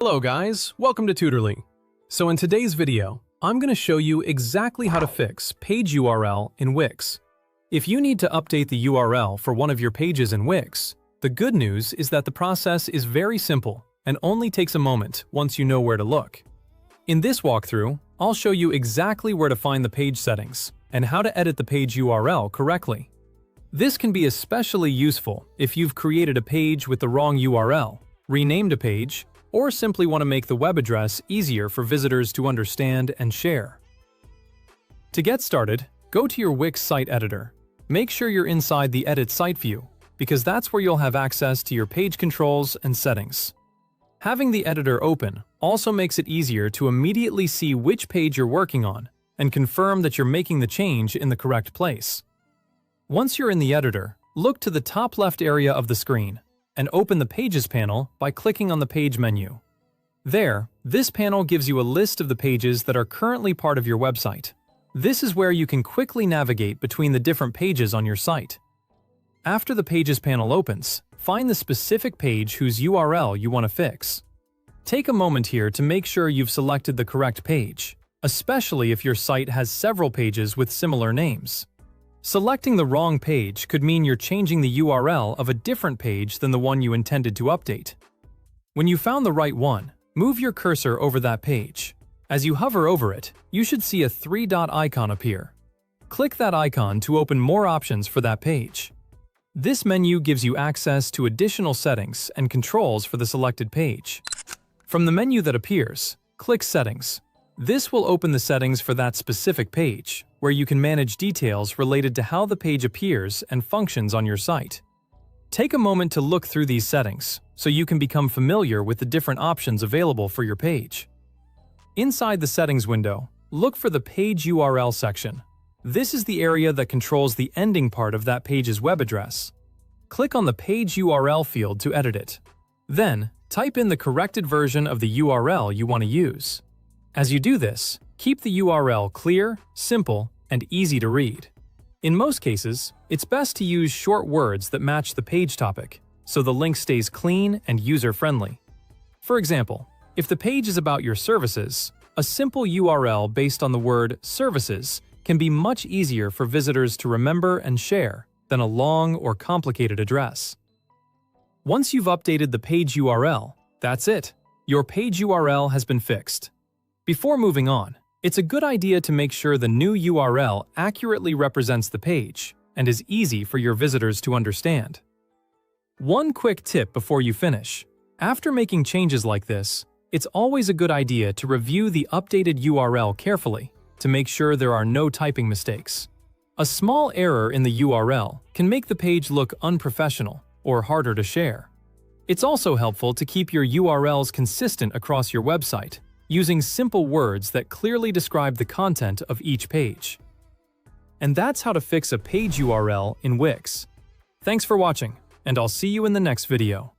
Hello guys, welcome to Tutorly. So in today's video, I'm going to show you exactly how to fix page URL in Wix. If you need to update the URL for one of your pages in Wix, the good news is that the process is very simple and only takes a moment once you know where to look. In this walkthrough, I'll show you exactly where to find the page settings and how to edit the page URL correctly. This can be especially useful if you've created a page with the wrong URL, renamed a page, or simply want to make the web address easier for visitors to understand and share. To get started, go to your Wix site editor. Make sure you're inside the Edit Site view, because that's where you'll have access to your page controls and settings. Having the editor open also makes it easier to immediately see which page you're working on and confirm that you're making the change in the correct place. Once you're in the editor, look to the top left area of the screen and open the Pages panel by clicking on the Page menu. There, this panel gives you a list of the pages that are currently part of your website. This is where you can quickly navigate between the different pages on your site. After the Pages panel opens, find the specific page whose URL you want to fix. Take a moment here to make sure you've selected the correct page, especially if your site has several pages with similar names. Selecting the wrong page could mean you're changing the URL of a different page than the one you intended to update. When you found the right one, move your cursor over that page. As you hover over it, you should see a three-dot icon appear. Click that icon to open more options for that page. This menu gives you access to additional settings and controls for the selected page. From the menu that appears, click Settings. This will open the settings for that specific page, where you can manage details related to how the page appears and functions on your site. Take a moment to look through these settings so you can become familiar with the different options available for your page. Inside the Settings window, look for the Page URL section. This is the area that controls the ending part of that page's web address. Click on the Page URL field to edit it. Then, type in the corrected version of the URL you want to use. As you do this, keep the URL clear, simple, and easy to read. In most cases, it's best to use short words that match the page topic, so the link stays clean and user-friendly. For example, if the page is about your services, a simple URL based on the word services can be much easier for visitors to remember and share than a long or complicated address. Once you've updated the page URL, that's it. Your page URL has been fixed. Before moving on, it's a good idea to make sure the new URL accurately represents the page and is easy for your visitors to understand. One quick tip before you finish. After making changes like this, it's always a good idea to review the updated URL carefully to make sure there are no typing mistakes. A small error in the URL can make the page look unprofessional or harder to share. It's also helpful to keep your URLs consistent across your website, using simple words that clearly describe the content of each page. And that's how to fix a page URL in Wix. Thanks for watching, and I'll see you in the next video.